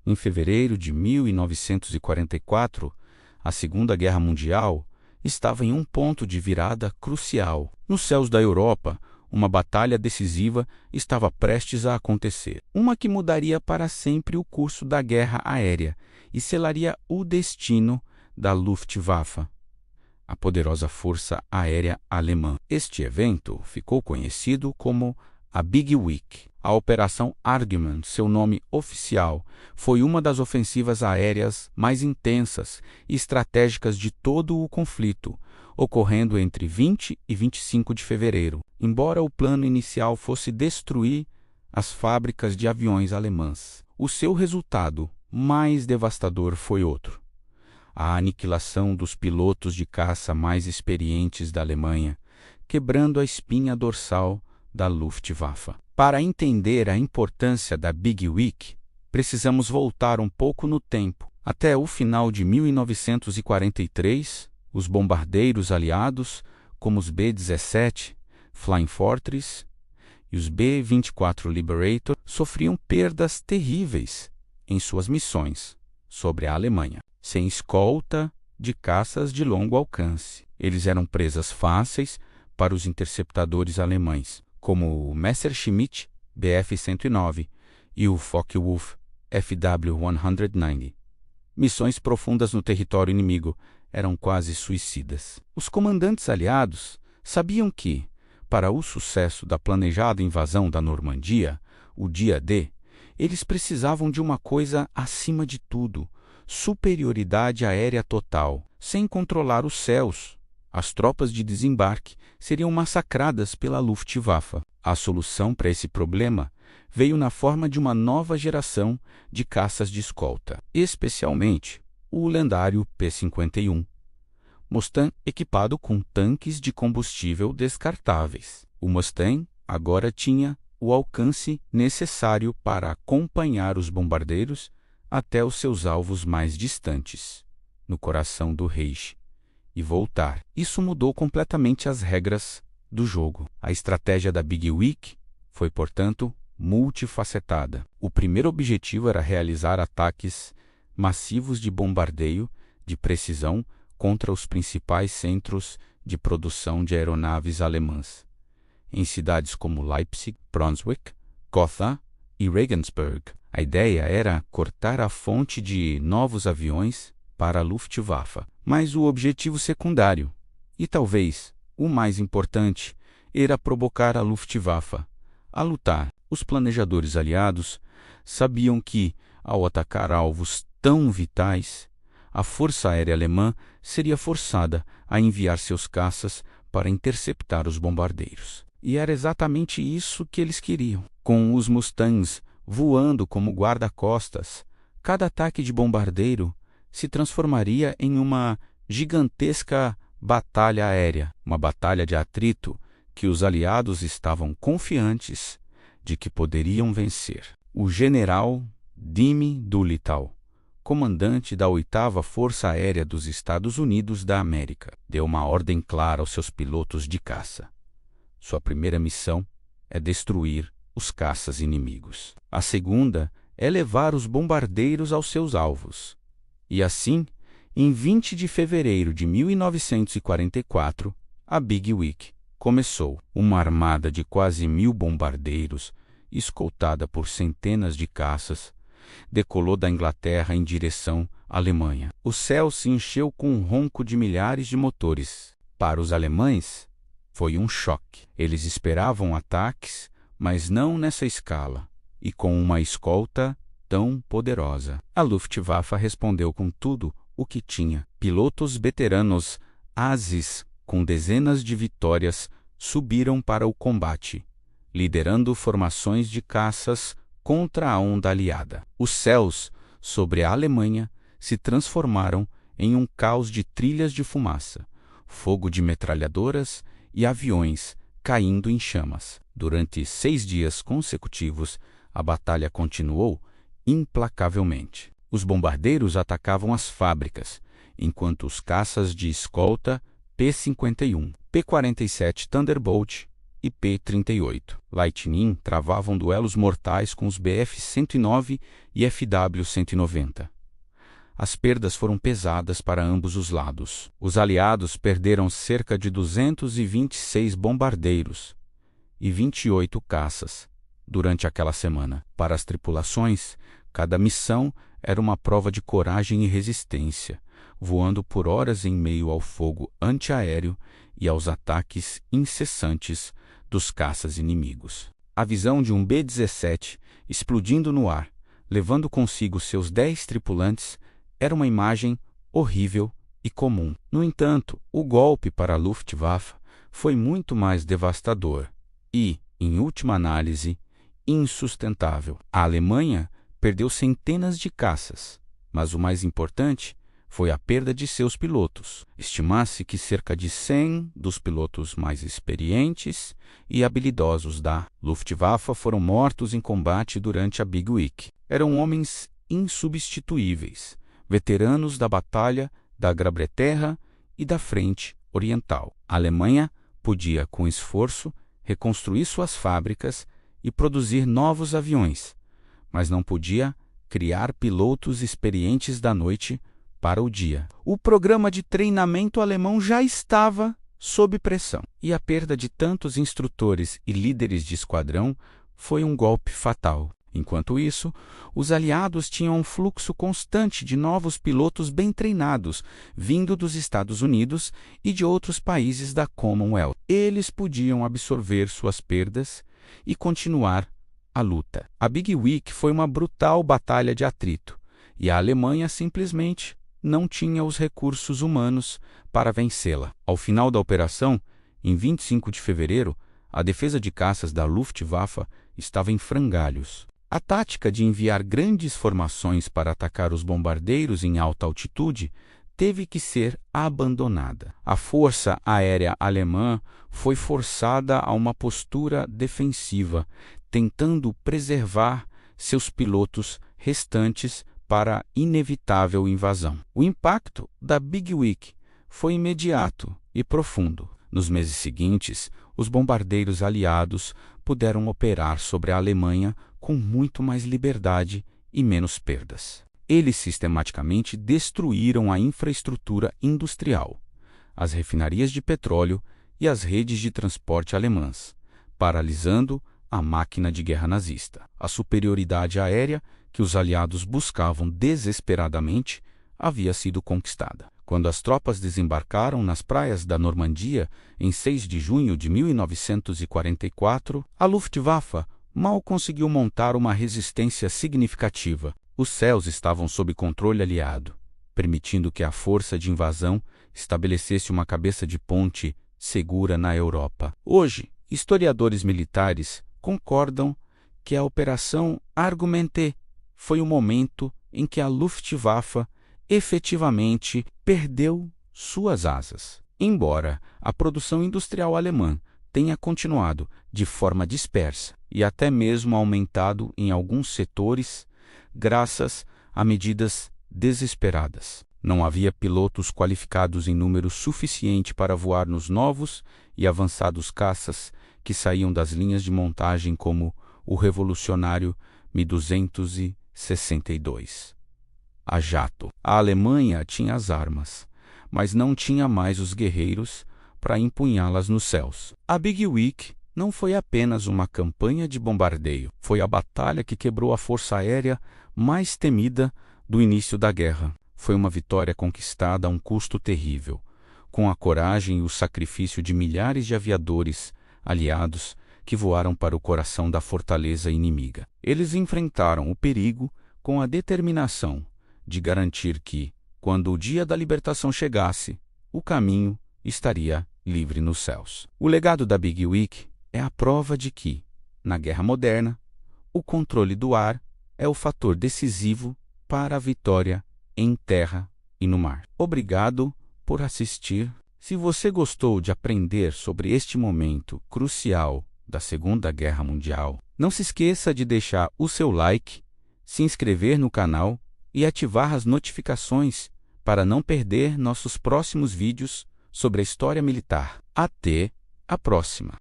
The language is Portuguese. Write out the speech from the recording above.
Em fevereiro de 1944, a Segunda Guerra Mundial estava em um ponto de virada crucial. Nos céus da Europa, uma batalha decisiva estava prestes a acontecer. Uma que mudaria para sempre o curso da guerra aérea e selaria o destino da Luftwaffe, a poderosa força aérea alemã. Este evento ficou conhecido como a Big Week. A Operação Argument, seu nome oficial, foi uma das ofensivas aéreas mais intensas e estratégicas de todo o conflito, ocorrendo entre 20 e 25 de fevereiro. Embora o plano inicial fosse destruir as fábricas de aviões alemãs, o seu resultado mais devastador foi outro: a aniquilação dos pilotos de caça mais experientes da Alemanha, quebrando a espinha dorsal da Luftwaffe. Para entender a importância da Big Week, precisamos voltar um pouco no tempo. Até o final de 1943, os bombardeiros aliados, como os B-17 Flying Fortress e os B-24 Liberator, sofriam perdas terríveis em suas missões sobre a Alemanha. Sem escolta de caças de longo alcance, eles eram presas fáceis para os interceptadores alemães, como o Messerschmitt Bf-109 e o Focke-Wulf FW-190. Missões profundas no território inimigo eram quase suicidas. Os comandantes aliados sabiam que, para o sucesso da planejada invasão da Normandia, o dia D, eles precisavam de uma coisa acima de tudo: superioridade aérea total. Sem controlar os céus, as tropas de desembarque seriam massacradas pela Luftwaffe. A solução para esse problema veio na forma de uma nova geração de caças de escolta, especialmente o lendário P-51, Mustang equipado com tanques de combustível descartáveis. O Mustang agora tinha o alcance necessário para acompanhar os bombardeiros até os seus alvos mais distantes, no coração do Reich, e voltar. Isso mudou completamente as regras do jogo. A estratégia da Big Week foi, portanto, multifacetada. O primeiro objetivo era realizar ataques massivos de bombardeio de precisão contra os principais centros de produção de aeronaves alemãs, em cidades como Leipzig, Brunswick, Gotha e Regensburg. A ideia era cortar a fonte de novos aviões para a Luftwaffe. Mas o objetivo secundário, e talvez o mais importante, era provocar a Luftwaffe a lutar. Os planejadores aliados sabiam que, ao atacar alvos tão vitais, a Força Aérea Alemã seria forçada a enviar seus caças para interceptar os bombardeiros. E era exatamente isso que eles queriam. Com os Mustangs voando como guarda-costas, cada ataque de bombardeiro se transformaria em uma gigantesca batalha aérea, uma batalha de atrito que os aliados estavam confiantes de que poderiam vencer. O general Dimi Doolittle, comandante da 8ª Força Aérea dos Estados Unidos da América, deu uma ordem clara aos seus pilotos de caça. Sua primeira missão é destruir os caças inimigos. A segunda é levar os bombardeiros aos seus alvos. E assim, em 20 de fevereiro de 1944, a Big Week começou. Uma armada de quase 1000 bombardeiros, escoltada por centenas de caças, decolou da Inglaterra em direção à Alemanha. O céu se encheu com um ronco de milhares de motores. Para os alemães, foi um choque. Eles esperavam ataques, mas não nessa escala, e com uma escolta tão poderosa. A Luftwaffe respondeu com tudo o que tinha. Pilotos veteranos, ases com dezenas de vitórias, subiram para o combate, liderando formações de caças contra a onda aliada. Os céus sobre a Alemanha se transformaram em um caos de trilhas de fumaça, fogo de metralhadoras e aviões caindo em chamas. Durante 6 dias consecutivos, a batalha continuou implacavelmente. Os bombardeiros atacavam as fábricas, enquanto os caças de escolta P-51, P-47 Thunderbolt e P-38. Lightning travavam duelos mortais com os Bf-109 e FW-190. As perdas foram pesadas para ambos os lados. Os aliados perderam cerca de 226 bombardeiros e 28 caças durante aquela semana. Para as tripulações, cada missão era uma prova de coragem e resistência, voando por horas em meio ao fogo antiaéreo e aos ataques incessantes dos caças inimigos. A visão de um B-17 explodindo no ar, levando consigo seus 10 tripulantes, era uma imagem horrível e comum. No entanto, o golpe para a Luftwaffe foi muito mais devastador e, em última análise, insustentável. A Alemanha perdeu centenas de caças, mas o mais importante foi a perda de seus pilotos. Estima-se que cerca de 100 dos pilotos mais experientes e habilidosos da Luftwaffe foram mortos em combate durante a Big Week. Eram homens insubstituíveis, veteranos da Batalha da Grã-Bretanha e da Frente Oriental. A Alemanha podia, com esforço, reconstruir suas fábricas e produzir novos aviões, mas não podia criar pilotos experientes da noite para o dia. O programa de treinamento alemão já estava sob pressão, e a perda de tantos instrutores e líderes de esquadrão foi um golpe fatal. Enquanto isso, os aliados tinham um fluxo constante de novos pilotos bem treinados, vindo dos Estados Unidos e de outros países da Commonwealth. Eles podiam absorver suas perdas e continuar a luta. A Big Week foi uma brutal batalha de atrito, e a Alemanha simplesmente não tinha os recursos humanos para vencê-la. Ao final da operação, em 25 de fevereiro, a defesa de caças da Luftwaffe estava em frangalhos. A tática de enviar grandes formações para atacar os bombardeiros em alta altitude teve que ser abandonada. A força aérea alemã foi forçada a uma postura defensiva, tentando preservar seus pilotos restantes para a inevitável invasão. O impacto da Big Week foi imediato e profundo. Nos meses seguintes, os bombardeiros aliados puderam operar sobre a Alemanha com muito mais liberdade e menos perdas. Eles sistematicamente destruíram a infraestrutura industrial, as refinarias de petróleo e as redes de transporte alemãs, paralisando a máquina de guerra nazista. A superioridade aérea que os aliados buscavam desesperadamente havia sido conquistada. Quando as tropas desembarcaram nas praias da Normandia em 6 de junho de 1944, a Luftwaffe mal conseguiu montar uma resistência significativa. Os céus estavam sob controle aliado, permitindo que a força de invasão estabelecesse uma cabeça de ponte segura na Europa. Hoje, historiadores militares concordam que a Operação Argomente foi o momento em que a Luftwaffe efetivamente perdeu suas asas. Embora a produção industrial alemã tenha continuado de forma dispersa e até mesmo aumentado em alguns setores, graças a medidas desesperadas. Não havia pilotos qualificados em número suficiente para voar nos novos e avançados caças que saíam das linhas de montagem como o revolucionário Mi-262. A jato. A Alemanha tinha as armas, mas não tinha mais os guerreiros para empunhá-las nos céus. A Big Week não foi apenas uma campanha de bombardeio, foi a batalha que quebrou a força aérea mais temida do início da guerra. Foi uma vitória conquistada a um custo terrível, com a coragem e o sacrifício de milhares de aviadores aliados que voaram para o coração da fortaleza inimiga. Eles enfrentaram o perigo com a determinação de garantir que, quando o dia da libertação chegasse, o caminho estaria livre nos céus. O legado da Big Week é a prova de que, na guerra moderna, o controle do ar é o fator decisivo para a vitória em terra e no mar. Obrigado por assistir. Se você gostou de aprender sobre este momento crucial da Segunda Guerra Mundial, não se esqueça de deixar o seu like, se inscrever no canal e ativar as notificações para não perder nossos próximos vídeos sobre a história militar. Até a próxima!